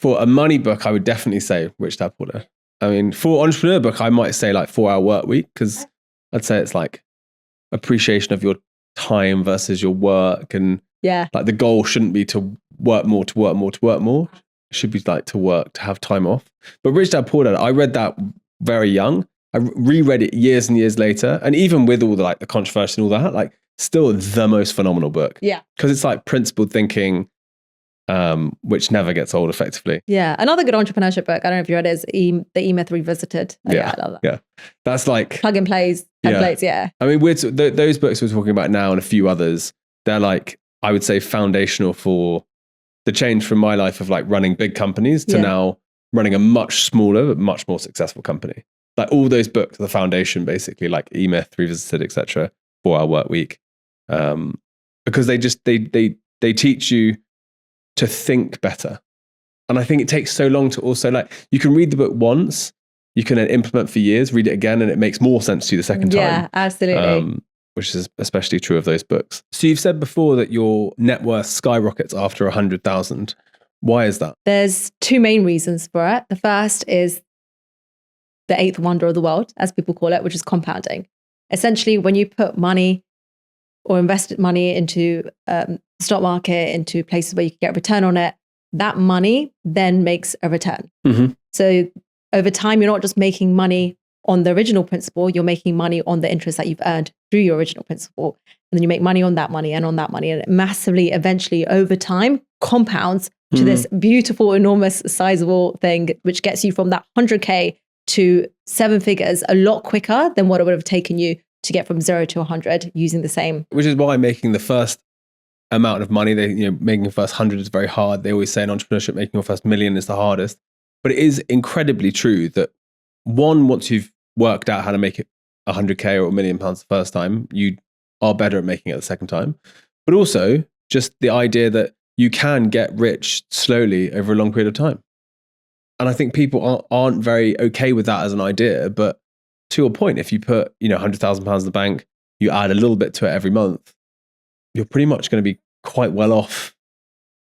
For a money book, I would definitely say Rich Dad Poor Dad. I mean, for entrepreneur book, I might say like 4 Hour Work Week, because I'd say it's like appreciation of your time versus your work, and like the goal shouldn't be to work more, to work more, to work more. It should be like to work, to have time off. But Rich Dad Poor Dad, I read that very young. I reread it years and years later, and even with all the like the controversy and all that, like still the most phenomenal book. Yeah, because it's like principled thinking, which never gets old effectively. Yeah, another good entrepreneurship book, I don't know if you read it, is The E-Myth Revisited. I love that. Yeah, that's like plug and plays templates. Yeah, I mean, those books we're talking about now and a few others, they're like, I would say, foundational for the change from my life of like running big companies to now running a much smaller but much more successful company. Like all those books are the foundation, basically, like E-Myth Revisited, etc. 4 Hour Work Week, because they teach you to think better. And I think it takes so long to also, like, you can read the book once, you can then implement for years, read it again, and it makes more sense to you the second time. Yeah, absolutely. Which is especially true of those books. So you've said before that your net worth skyrockets after 100,000. Why is that? There's 2 main reasons for it. The first is the 8th wonder of the world, as people call it, which is compounding. Essentially, when you put money or invested money into the stock market, into places where you can get a return on it, that money then makes a return. Mm-hmm. So over time, you're not just making money on the original principal, you're making money on the interest that you've earned through your original principal. And then you make money on that money and on that money. And it massively, eventually, over time, compounds to this beautiful, enormous, sizable thing, which gets you from that 100K to 7 figures a lot quicker than what it would have taken you to get from 0 to 100 using the same. Which is why making the first amount of money, making the first 100 is very hard. They always say in entrepreneurship, making your first million is the hardest. But it is incredibly true that once you've worked out how to make it 100K or £1 million the first time, you are better at making it the second time. But also just the idea that you can get rich slowly over a long period of time. And I think people aren't very okay with that as an idea. But to your point, if you put £100,000 in the bank, you add a little bit to it every month, you're pretty much going to be quite well off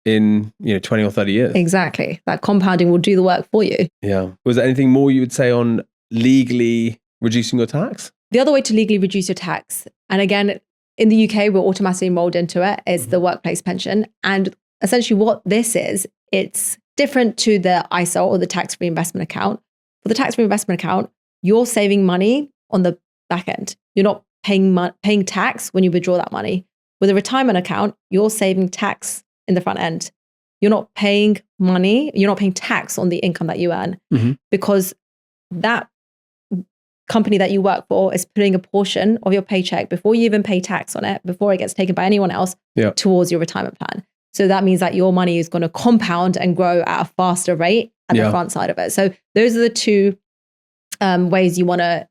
in 20 or 30 years. Exactly. That compounding will do the work for you. Yeah. Was there anything more you would say on legally reducing your tax? The other way to legally reduce your tax, and again, in the UK, we're automatically enrolled into it, is the workplace pension. And essentially what this is, it's different to the ISA or the tax reinvestment account. For the tax reinvestment account, you're saving money on the back end. You're not paying tax when you withdraw that money. With a retirement account, you're saving tax in the front end. You're not paying money, you're not paying tax on the income that you earn, because that company that you work for is putting a portion of your paycheck before you even pay tax on it, before it gets taken by anyone else, towards your retirement plan. So that means that your money is going to compound and grow at a faster rate at the front side of it. So those are the 2 ways you want to,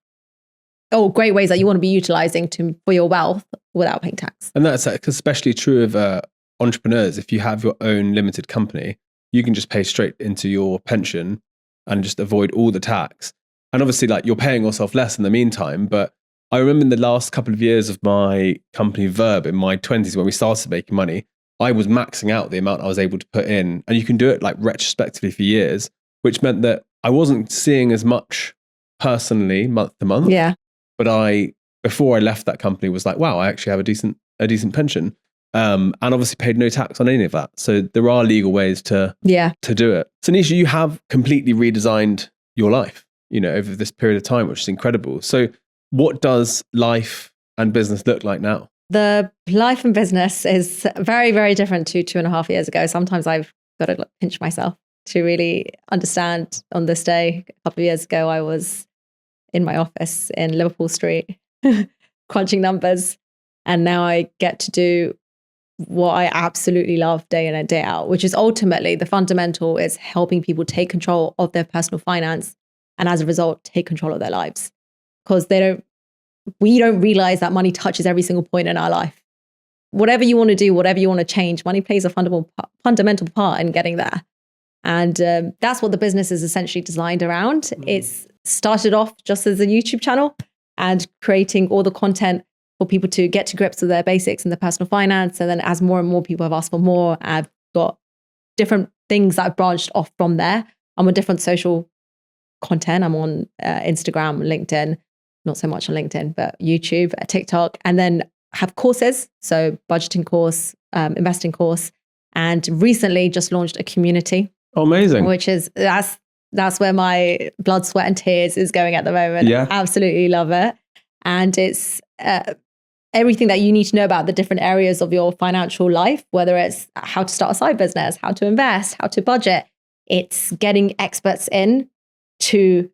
great ways that you want to be utilizing for your wealth without paying tax. And that's especially true of entrepreneurs. If you have your own limited company, you can just pay straight into your pension and just avoid all the tax. And obviously, like, you're paying yourself less in the meantime. But I remember in the last couple of years of my company Verb, in my 20s, when we started making money, I was maxing out the amount I was able to put in. And you can do it like retrospectively for years, which meant that I wasn't seeing as much personally month to month. Yeah. But before I left that company, was like, wow, I actually have a decent pension. And obviously paid no tax on any of that. So there are legal ways to do it. So Nischa, you have completely redesigned your life, over this period of time, which is incredible. So what does life and business look like now? The life and business is very, very different to 2.5 years ago. Sometimes I've got to pinch myself to really understand. On this day, a couple of years ago, I was in my office in Liverpool Street, crunching numbers. And now I get to do what I absolutely love day in and day out, which is ultimately the fundamental is helping people take control of their personal finance. And as a result, take control of their lives. Because we don't realize that money touches every single point in our life. Whatever you want to do, whatever you want to change, money plays a fundamental part in getting there. And that's what the business is essentially designed around. It's started off just as a YouTube channel and creating all the content for people to get to grips with their basics and their personal finance. And then as more and more people have asked for more, I've got different things that I've branched off from there. I'm on different social content. I'm on Instagram, LinkedIn, not so much on LinkedIn, but YouTube, TikTok, and then have courses. So budgeting course, investing course, and recently just launched a community. Oh, amazing. Which is, that's where my blood, sweat and tears is going at the moment. Yeah. Absolutely love it. And it's everything that you need to know about the different areas of your financial life, whether it's how to start a side business, how to invest, how to budget. It's getting experts in to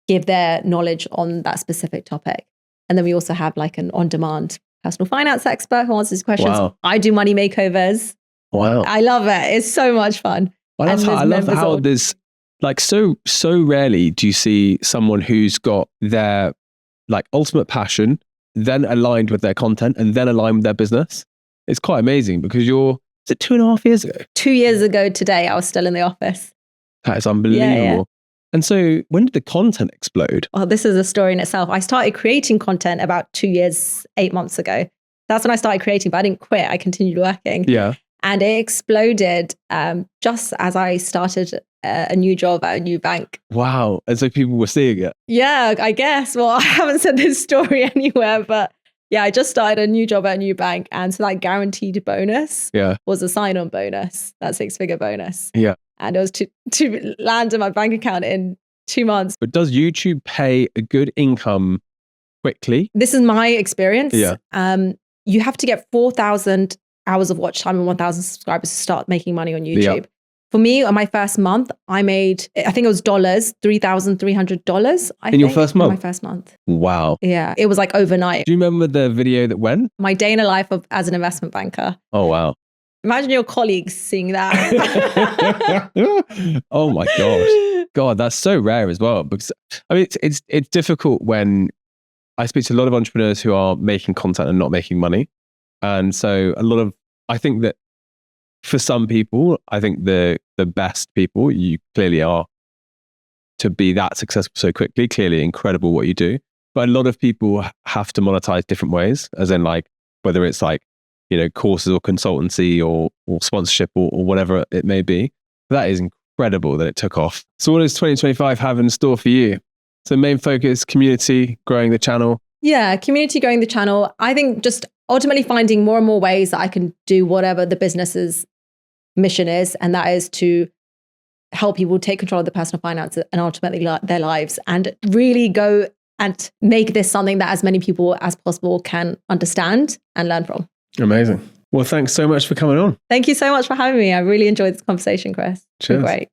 give their knowledge on that specific topic. And then we also have like an on-demand personal finance expert who answers questions. Wow. I do money makeovers. Wow. I love it. It's so much fun. Well, I love how there's like so rarely do you see someone who's got their like ultimate passion, then aligned with their content and then aligned with their business. It's quite amazing because is it 2.5 years ago? 2 years ago today, I was still in the office. That is unbelievable. Yeah. And so when did the content explode? Well, this is a story in itself. I started creating content about 2 years, 8 months ago. That's when I started creating, but I didn't quit. I continued working. Yeah. And it exploded just as I started a new job at a new bank. Wow. And so people were seeing it. Yeah, I guess. Well, I haven't said this story anywhere, but yeah, I just started a new job at a new bank. And so that guaranteed bonus was a sign-on bonus, that 6-figure bonus. Yeah. And it was to land in my bank account in 2 months. But does YouTube pay a good income quickly? This is my experience. Yeah. You have to get 4,000 hours of watch time and 1,000 subscribers to start making money on YouTube. Yep. For me, on my first month, I made, I think it was $3,300. In your first month? In my first month. Wow. Yeah. It was like overnight. Do you remember the video that went? My day in the life as an investment banker. Oh, wow. Imagine your colleagues seeing that. Oh my gosh. God, that's so rare as well. Because I mean, it's difficult when I speak to a lot of entrepreneurs who are making content and not making money. And so I think that for some people, I think the best people, you clearly are to be that successful so quickly, clearly incredible what you do. But a lot of people have to monetize different ways, as in like, whether it's like, courses or consultancy or sponsorship or whatever it may be. That is incredible that it took off. So what does 2025 have in store for you? So main focus, community, growing the channel. Yeah, community, growing the channel. I think just ultimately finding more and more ways that I can do whatever the business's mission is. And that is to help people take control of their personal finances and ultimately their lives, and really go and make this something that as many people as possible can understand and learn from. Amazing. Well, thanks so much for coming on. Thank you so much for having me. I really enjoyed this conversation, Chris. Cheers. Great.